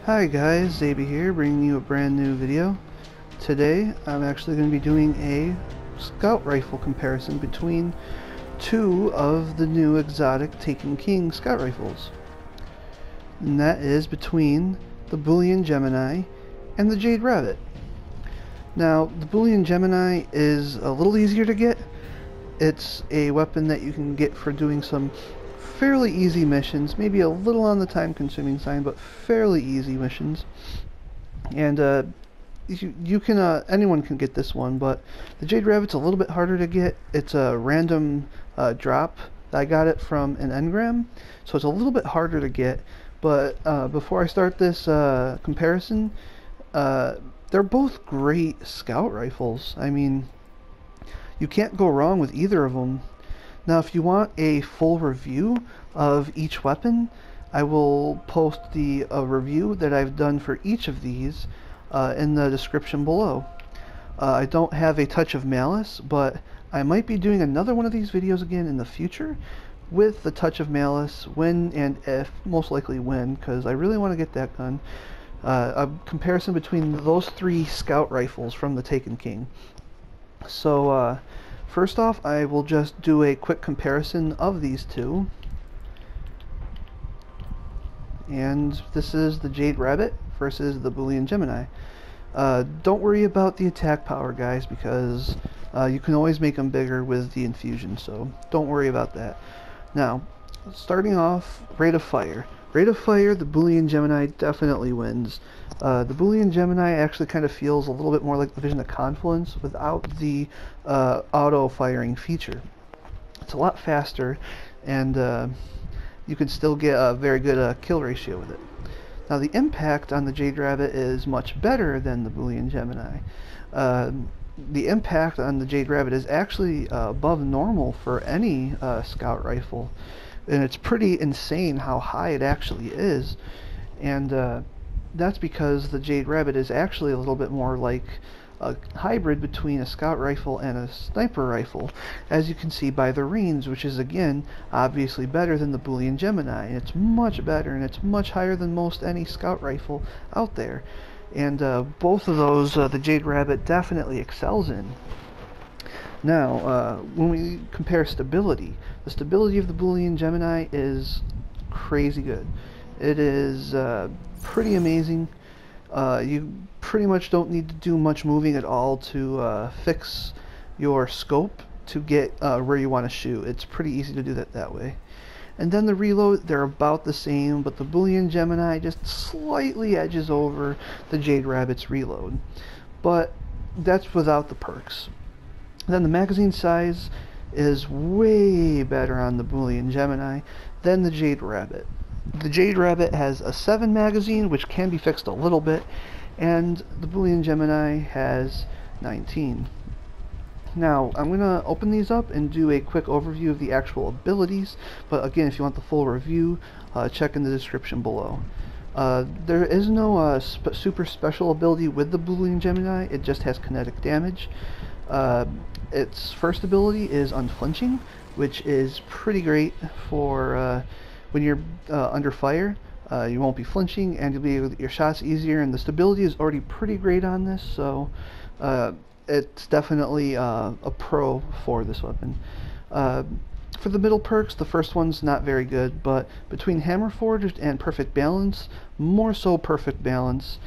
Hi guys, Zaby here, bringing you a brand new video. Today I'm actually going to be doing a scout rifle comparison between two of the new exotic Taken King scout rifles. And that is between the Boolean Gemini and the Jade Rabbit. Now, the Boolean Gemini is a little easier to get. It's a weapon that you can get for doing some fairly easy missions, maybe a little on the time-consuming side, but fairly easy missions. And you can anyone can get this one, but the Jade Rabbit's a little bit harder to get. It's a random drop. I got it from an engram, so it's a little bit harder to get. But before I start this comparison, they're both great scout rifles. I mean, you can't go wrong with either of them. Now, if you want a full review of each weapon, I will post the review that I've done for each of these in the description below. I don't have a touch of malice, but I might be doing another one of these videos again in the future with the touch of malice, when and if, most likely when, because I really want to get that gun. A comparison between those three scout rifles from the Taken King. So, first off, I will just do a quick comparison of these two. And this is the Jade Rabbit versus the Boolean Gemini. Don't worry about the attack power, guys, because you can always make them bigger with the infusion, so don't worry about that. Now, starting off, rate of fire. Rate of fire, the Boolean Gemini definitely wins. The Boolean Gemini actually kind of feels a little bit more like the Vision of Confluence without the auto-firing feature. It's a lot faster, and you can still get a very good kill ratio with it. Now, the impact on the Jade Rabbit is much better than the Boolean Gemini. The impact on the Jade Rabbit is actually above normal for any scout rifle. And it's pretty insane how high it actually is. And that's because the Jade Rabbit is actually a little bit more like a hybrid between a scout rifle and a sniper rifle, as you can see by the range, which is again obviously better than the Boolean Gemini. It's much better, and it's much higher than most any scout rifle out there. And both of those the Jade Rabbit definitely excels in. Now, when we compare stability, the stability of the Boolean Gemini is crazy good. It is pretty amazing. You pretty much don't need to do much moving at all to fix your scope to get where you want to shoot. It's pretty easy to do that way. And then the reload, they're about the same, but the Boolean Gemini just slightly edges over the Jade Rabbit's reload. But that's without the perks. Then the magazine size is way better on the Boolean Gemini than the Jade Rabbit. The Jade Rabbit has a 7 magazine, which can be fixed a little bit, and the Boolean Gemini has 19. Now, I'm going to open these up and do a quick overview of the actual abilities, but again, if you want the full review, check in the description below. There is no super special ability with the Boolean Gemini, it just has kinetic damage. Its first ability is Unflinching, which is pretty great for when you're under fire. You won't be flinching, and you'll be able to get your shots easier, and the stability is already pretty great on this, so it's definitely a pro for this weapon. For the middle perks, the first one's not very good, but between Hammer Forged and Perfect Balance, more so Perfect Balance,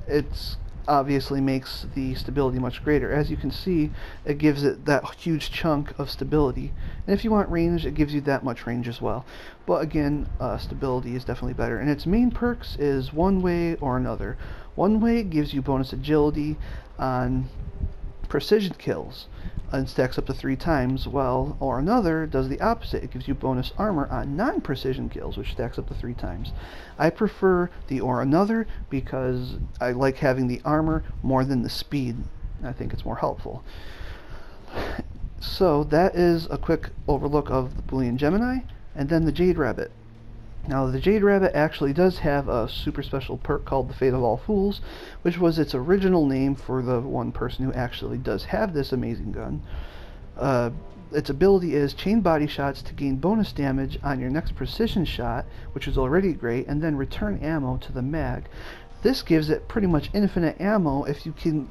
it's obviously makes the stability much greater. As you can see, it gives it that huge chunk of stability, and if you want range, it gives you that much range as well. But again, stability is definitely better, and its main perks is One Way or Another. One Way gives you bonus agility on precision kills and stacks up to 3 times, while Or Another does the opposite. It gives you bonus armor on non-precision kills, which stacks up to 3 times. I prefer the Or Another because I like having the armor more than the speed. I think it's more helpful. So that is a quick overlook of the Boolean Gemini, and then the Jade Rabbit. Now, the Jade Rabbit actually does have a super special perk called the Fate of All Fools, which was its original name for the one person who actually does have this amazing gun. its ability is chain body shots to gain bonus damage on your next precision shot, which is already great, and then return ammo to the mag. This gives it pretty much infinite ammo if you can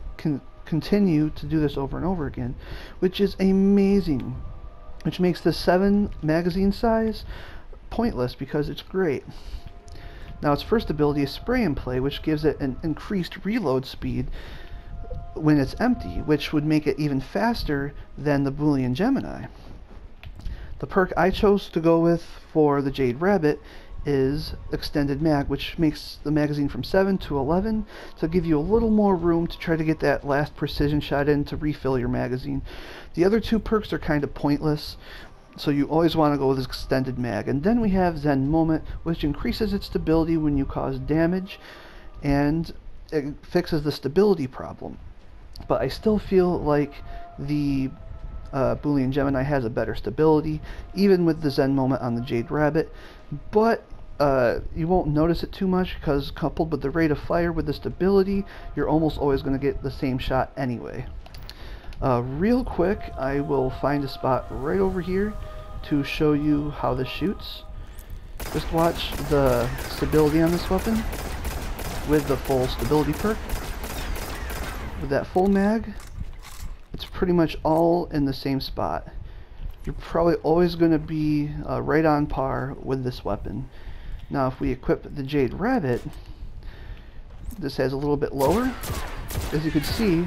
continue to do this over and over again, which is amazing, which makes the 7 magazine size pointless because it's great. Now its first ability is Spray and Play, which gives it an increased reload speed when it's empty, which would make it even faster than the Boolean Gemini. The perk I chose to go with for the Jade Rabbit is Extended Mag, which makes the magazine from 7 to 11 to give you a little more room to try to get that last precision shot in to refill your magazine. The other 2 perks are kind of pointless, so you always want to go with Extended Mag. And then we have Zen Moment, which increases its stability when you cause damage, and it fixes the stability problem. But I still feel like the Boolean Gemini has a better stability, even with the Zen Moment on the Jade Rabbit. But you won't notice it too much because coupled with the rate of fire with the stability, you're almost always going to get the same shot anyway. Real quick, I will find a spot right over here to show you how this shoots. Just watch the stability on this weapon with the full stability perk. With that full mag, it's pretty much all in the same spot. You're probably always going to be right on par with this weapon. Now if we equip the Jade Rabbit, this has a little bit lower. As you can see,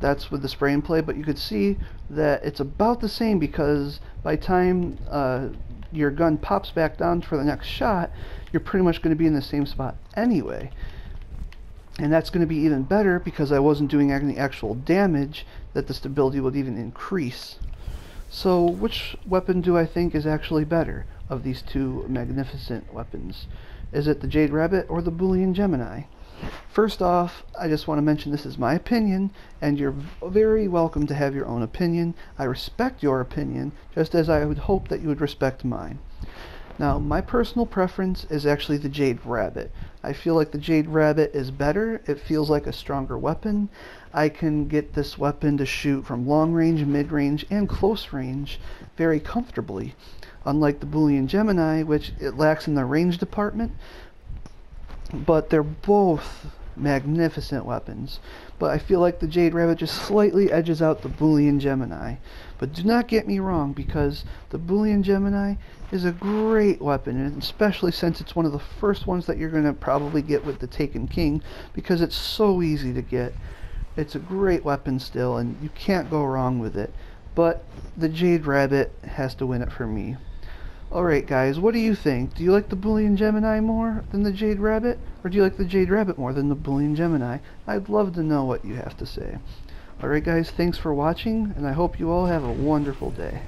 that's with the Spray and Play, but you could see that it's about the same because by the time your gun pops back down for the next shot, you're pretty much going to be in the same spot anyway. And that's going to be even better because I wasn't doing any actual damage, that the stability would even increase. So which weapon do I think is actually better of these 2 magnificent weapons? Is it the Jade Rabbit or the Boolean Gemini? First off, I just want to mention this is my opinion, and you're very welcome to have your own opinion. I respect your opinion, just as I would hope that you would respect mine. Now, my personal preference is actually the Jade Rabbit. I feel like the Jade Rabbit is better. It feels like a stronger weapon. I can get this weapon to shoot from long range, mid range, and close range very comfortably. Unlike the Boolean Gemini, which it lacks in the range department. But they're both magnificent weapons. But I feel like the Jade Rabbit just slightly edges out the Boolean Gemini. But do not get me wrong, because the Boolean Gemini is a great weapon, and especially since it's one of the first ones that you're going to probably get with the Taken King, because it's so easy to get. It's a great weapon still, and you can't go wrong with it. But the Jade Rabbit has to win it for me. Alright guys, what do you think? Do you like the Boolean Gemini more than the Jade Rabbit? Or do you like the Jade Rabbit more than the Boolean Gemini? I'd love to know what you have to say. Alright guys, thanks for watching, and I hope you all have a wonderful day.